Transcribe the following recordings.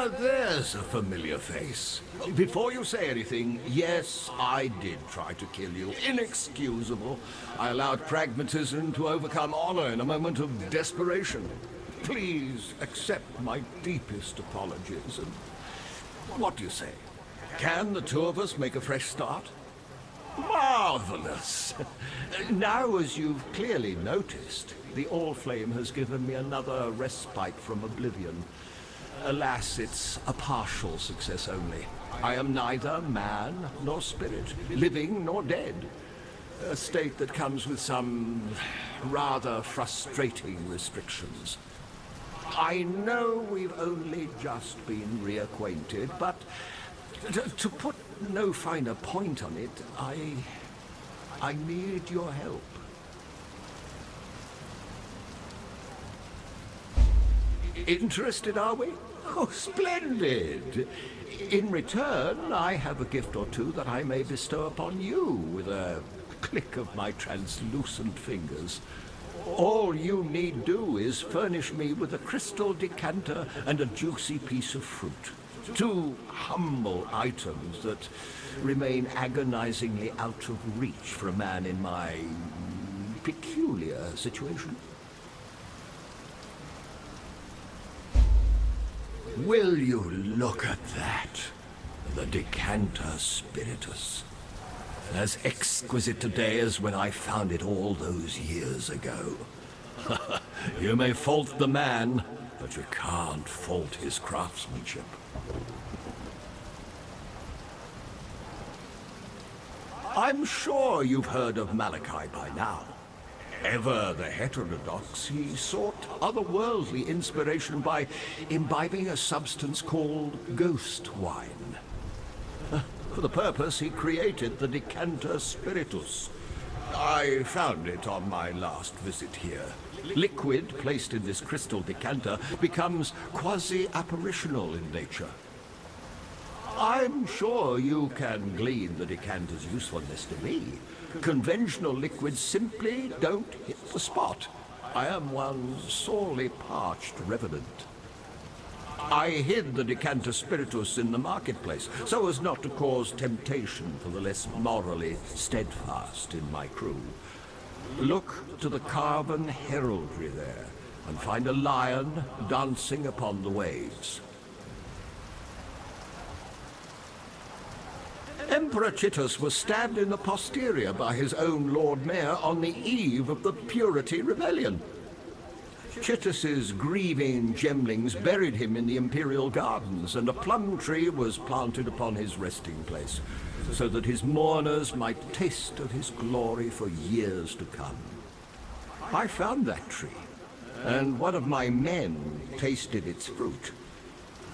There's a familiar face. Before you say anything, yes, I did try to kill you. Inexcusable. I allowed pragmatism to overcome honor in a moment of desperation. Please accept my deepest apologies. And what do you say? Can the two of us make a fresh start? Marvelous! Now, as you've clearly noticed, the All-Flame has given me another respite from oblivion. Alas, it's a partial success only. I am neither man nor spirit, living nor dead. A state that comes with some rather frustrating restrictions. I know we've only just been reacquainted, but to put no finer point on it, I need your help. Interested, are we? Oh, splendid! In return, I have a gift or two that I may bestow upon you with a click of my translucent fingers. All you need do is furnish me with a crystal decanter and a juicy piece of fruit. Two humble items that remain agonizingly out of reach for a man in my peculiar situation. Will you look at that? The decanter spiritus. As exquisite today as when I found it all those years ago. You may fault the man, but you can't fault his craftsmanship. I'm sure you've heard of Malachi by now. Ever the heterodox, he sought otherworldly inspiration by imbibing a substance called ghost wine. For the purpose, he created the decanter spiritus. I found it on my last visit here. Liquid placed in this crystal decanter becomes quasi-apparitional in nature. I'm sure you can glean the decanter's usefulness to me. Conventional liquids simply don't hit the spot. I am one sorely parched revenant. I hid the decanter spiritus in the marketplace so as not to cause temptation for the less morally steadfast in my crew. Look to the carven heraldry there and find a lion dancing upon the waves. Emperor Chittus was stabbed in the posterior by his own Lord Mayor on the eve of the Purity Rebellion. Chittus's grieving gemlings buried him in the Imperial Gardens, and a plum tree was planted upon his resting place, so that his mourners might taste of his glory for years to come. I found that tree, and one of my men tasted its fruit.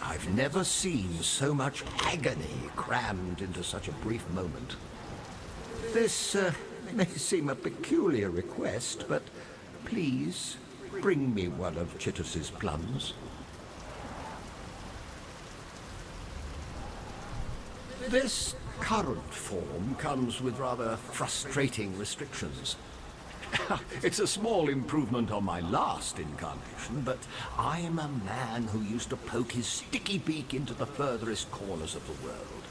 I've never seen so much agony crammed into such a brief moment. This may seem a peculiar request, but please bring me one of Chittus's plums. This current form comes with rather frustrating restrictions. It's a small improvement on my last incarnation, but I'm a man who used to poke his sticky beak into the furthest corners of the world.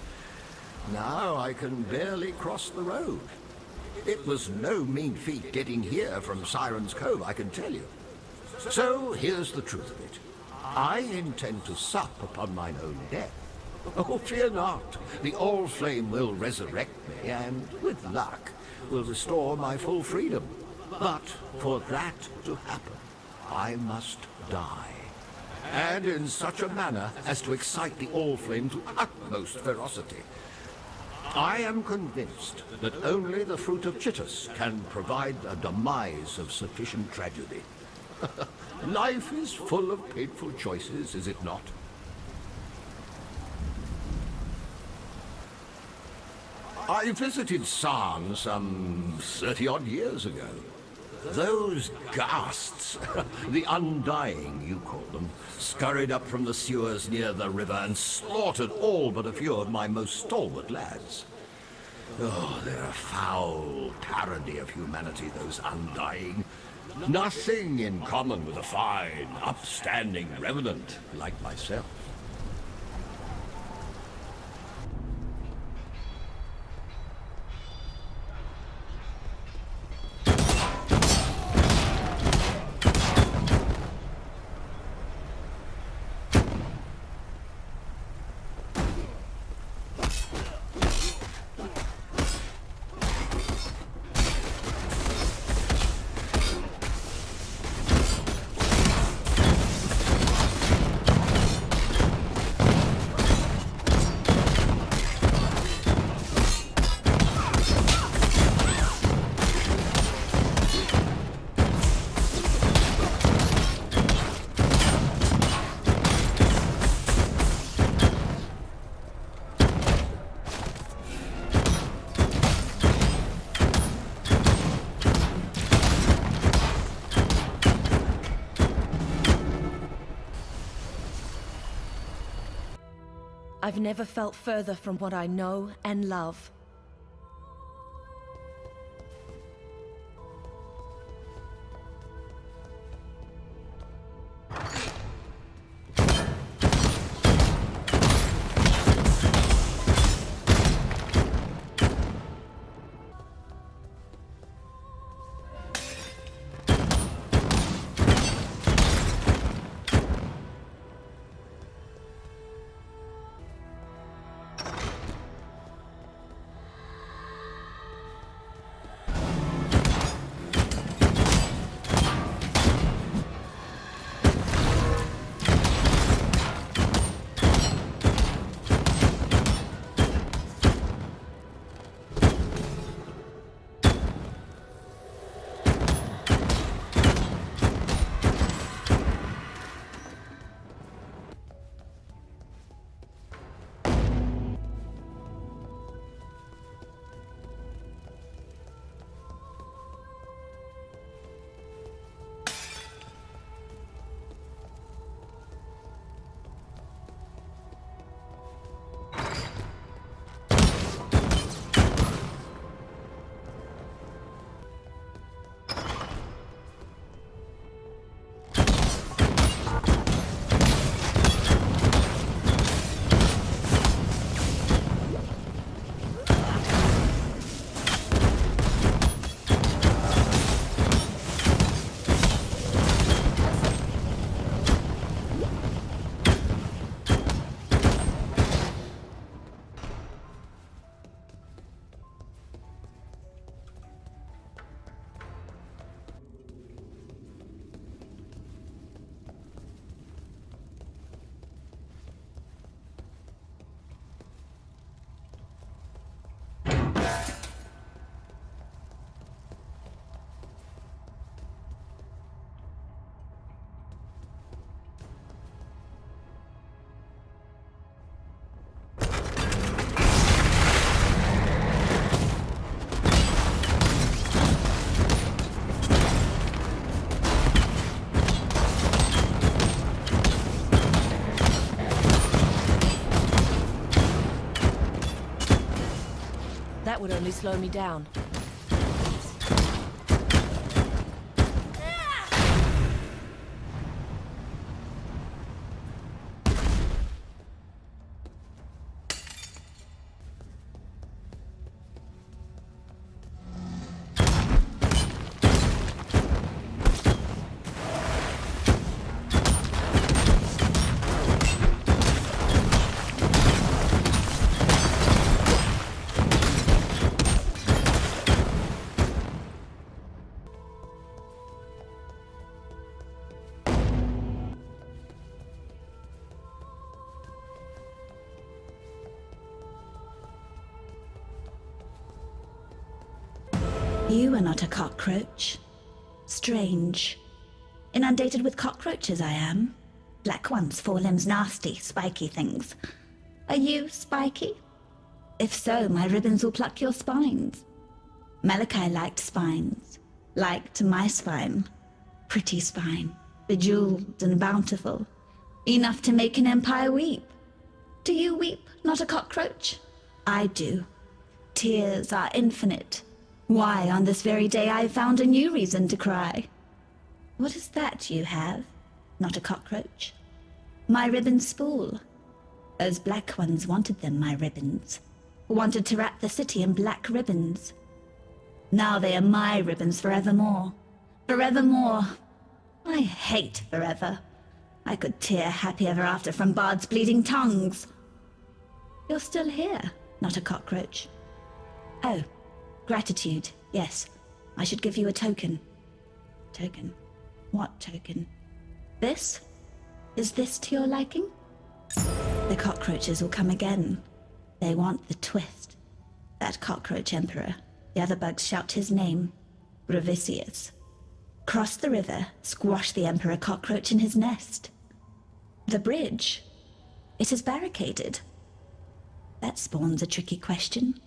Now I can barely cross the road. It was no mean feat getting here from Siren's Cove, I can tell you. So here's the truth of it. I intend to sup upon mine own death. Oh, fear not. The All-Flame will resurrect me, and with luck, will restore my full freedom. But for that to happen, I must die. And in such a manner as to excite the All-Flame to utmost ferocity. I am convinced that only the fruit of Chittus can provide a demise of sufficient tragedy. Life is full of painful choices, is it not? I visited Sarn some 30-odd years ago. Those ghasts, the Undying, you call them, scurried up from the sewers near the river and slaughtered all but a few of my most stalwart lads. Oh, they're a foul parody of humanity, those Undying. Nothing in common with a fine, upstanding revenant like myself. I've never felt further from what I know and love. That would only slow me down. You are not a cockroach. Strange. Inundated with cockroaches I am. Black ones, 4 limbs, nasty, spiky things. Are you spiky? If so, my ribbons will pluck your spines. Malachi liked spines. Liked my spine. Pretty spine. Bejeweled and bountiful. Enough to make an empire weep. Do you weep, not a cockroach? I do. Tears are infinite. Why, on this very day I found a new reason to cry. What is that you have? Not a cockroach. My ribbons spool. Those black ones wanted them, my ribbons. Wanted to wrap the city in black ribbons. Now they are my ribbons forevermore. Forevermore. I hate forever. I could tear happy ever after from bards' bleeding tongues. You're still here, not a cockroach. Oh. Gratitude, yes. I should give you a token. Token? What token? This? Is this to your liking? The cockroaches will come again. They want the twist. That cockroach emperor. The other bugs shout his name. Revicius. Cross the river, squash the emperor cockroach in his nest. The bridge. It is barricaded. That spawns a tricky question.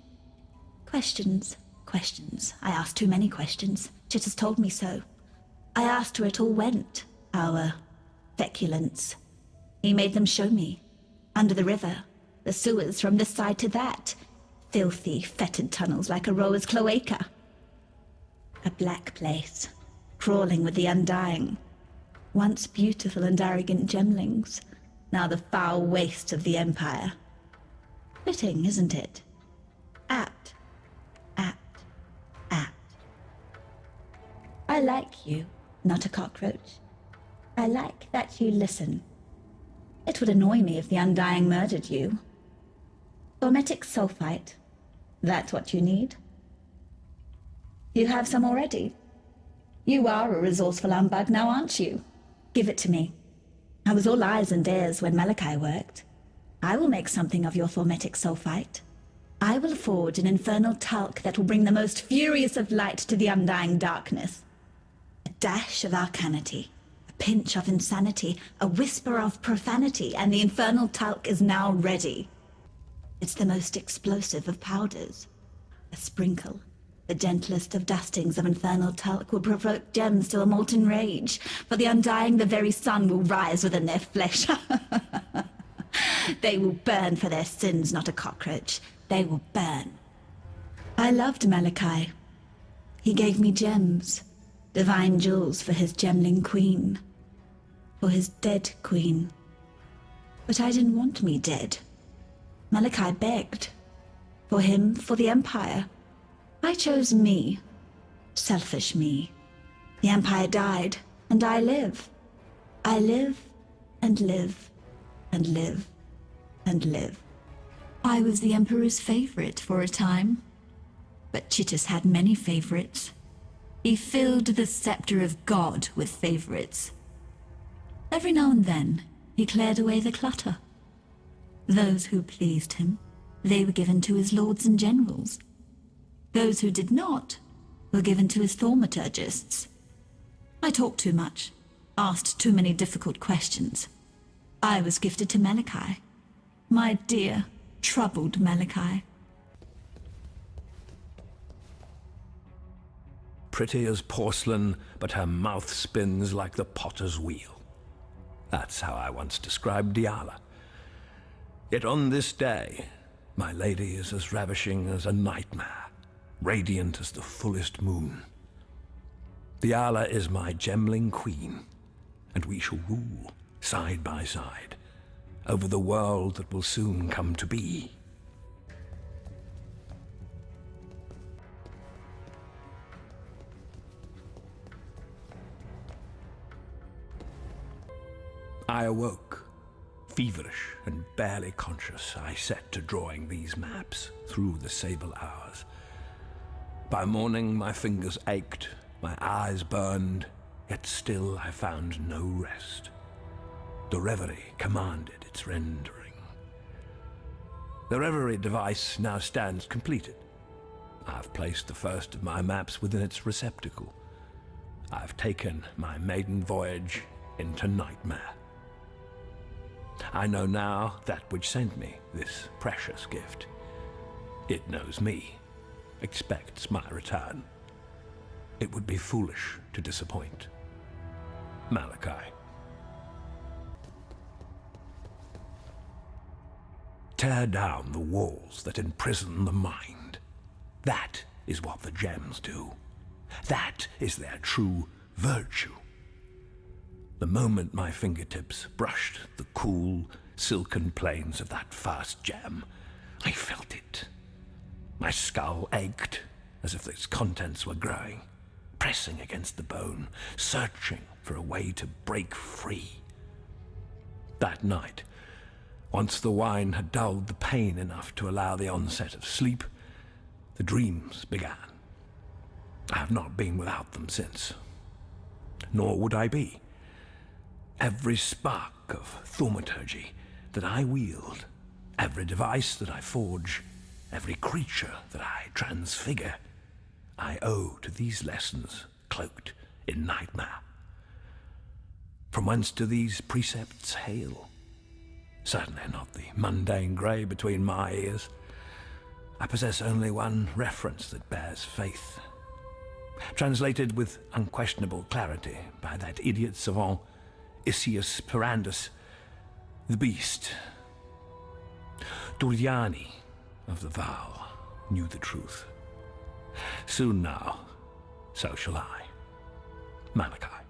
Questions. Questions. I asked too many questions. Chit has told me so. I asked where it all went. Our feculence. He made them show me. Under the river. the sewers from this side to that. Filthy, fetid tunnels like a rower's cloaca. A black place, crawling with the undying. Once beautiful and arrogant gemlings, now the foul waste of the Empire. Fitting, isn't it? Apt. Apt. Apt. I like you, not a cockroach. I like that you listen. It would annoy me if the Undying murdered you. Formetic sulfite. That's what you need. You have some already. You are a resourceful humbug now, aren't you? Give it to me. I was all eyes and ears when Malachi worked. I will make something of your formetic sulfite. I will forge an infernal talc that will bring the most furious of light to the undying darkness. A dash of arcanity, a pinch of insanity, a whisper of profanity, and the infernal talc is now ready. It's the most explosive of powders. A sprinkle, the gentlest of dustings of infernal talc, will provoke gems to a molten rage. For the undying, the very sun will rise within their flesh. They will burn for their sins, not a cockroach. They will burn. I loved Malachi. He gave me gems, divine jewels for his gemling queen. For his dead queen. But I didn't want me dead. Malachi begged. For him, for the Empire. I chose me. Selfish me. The Empire died, and I live. I live, and live, and live, and live. I was the Emperor's favorite for a time. But Chittus had many favorites. He filled the scepter of God with favorites. Every now and then, he cleared away the clutter. Those who pleased him, they were given to his lords and generals. Those who did not were given to his thaumaturgists. I talked too much, asked too many difficult questions. I was gifted to Malachi, my dear, troubled Malachi. Pretty as porcelain, but her mouth spins like the potter's wheel. That's how I once described Dialla. Yet on this day, my lady is as ravishing as a nightmare, radiant as the fullest moon. Dialla is my gemling queen, and we shall rule side by side over the world that will soon come to be. I awoke. Feverish and barely conscious, I set to drawing these maps through the sable hours. By morning, my fingers ached, my eyes burned, yet still I found no rest. The reverie commanded its rendering. The reverie device now stands completed. I've placed the first of my maps within its receptacle. I've taken my maiden voyage into nightmare. I know now that which sent me this precious gift. It knows me, expects my return. It would be foolish to disappoint. Malachi. Tear down the walls that imprison the mind. That is what the gems do. That is their true virtue. The moment my fingertips brushed the cool, silken plains of that first gem, I felt it. My skull ached as if its contents were growing, pressing against the bone, searching for a way to break free. That night, once the wine had dulled the pain enough to allow the onset of sleep, the dreams began. I have not been without them since, nor would I be. Every spark of thaumaturgy that I wield, every device that I forge, every creature that I transfigure, I owe to these lessons cloaked in nightmare. From whence do these precepts hail? Certainly not the mundane grey between my ears. I possess only one reference that bears faith, translated with unquestionable clarity by that idiot savant Isius Perandus, the beast. Duryani of the Vow knew the truth. Soon now, so shall I. Malachi.